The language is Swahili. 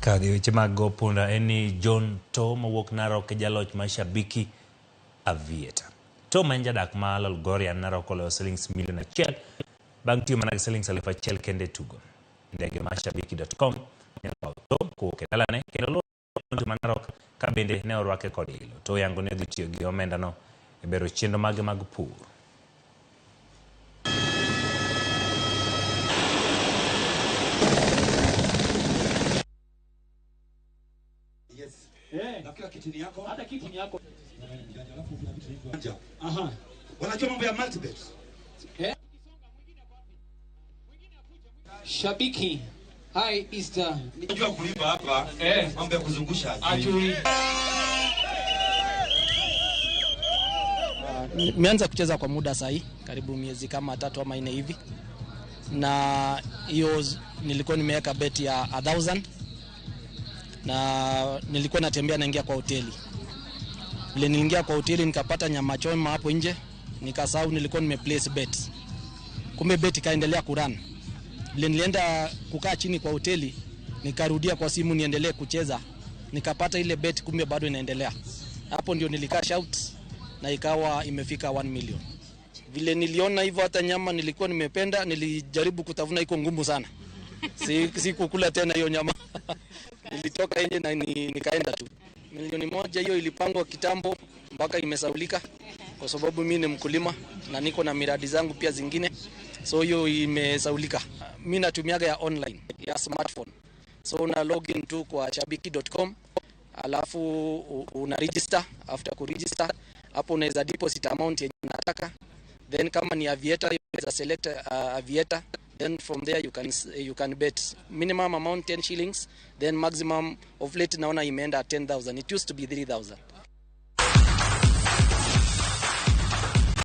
Kadhi weche mag opunda eni John To mawuok Narok e jaloch ma Shabiki Aviator. To ma en jadak ma Lolgoria Narok oloyo shillings milion 1 bang' tiyo mana gi shillings 1,000 kende tugo. Ndege ma Shabiki.com nyalo to kowuok e dalane kendo lolo ma Narok ka bende ne orwake kod ilo. To yango ne dhi tiyo gi omenda no e bero chenro mage mag pur. Yes. Na kila kitini yako. Hata kitini yako. Aha. Wanajua mambo ya multibet. Shabiki. Hi, Easter. Unajua kulipa hapa. Mambo ya kuzungusha. Ajui. Nimeanza kucheza kwa muda sahi, karibu miezi kama 3 ama 4 hivi. Na hiyo nilikuwa nimeweka bet ya 1,000. Na nilikuwa natembea naingia kwa hoteli. Vile niliingia kwa hoteli nikapata nyama choma hapo nje, nikasahau nilikuwa nimeplace bet. Kumbe bet ikaendelea kurun. Vile nilienda kukaa chini kwa hoteli, nikarudia kwa simu niendelee kucheza, nikapata ile bet kumbe bado inaendelea. Hapo ndio nilikaa shout na ikawa imefika 1 million. Vile niliona hivyo hata nyama nilikuwa nimependa, nilijaribu kutafuna, iko ngumu sana. Si kukula tena hiyo nyama. Nilitoka nje na nikaenda tu. Milioni 1 hiyo ilipangwa kitambo mpaka imesaulika kwa sababu mimi ni mkulima na niko na miradi zangu pia zingine. So hiyo imesaulika. Mimi natumiaga ya online, ya smartphone. So una login tu kwa shabiki.com, alafu una register. After ku register hapo unaweza deposit amount yenye unataka. Then kama ni aviator unaweza select aviator. Then from there you can bet minimum amount 10 shillings, then maximum of late naona imeenda 10,000. It used to be 3,000.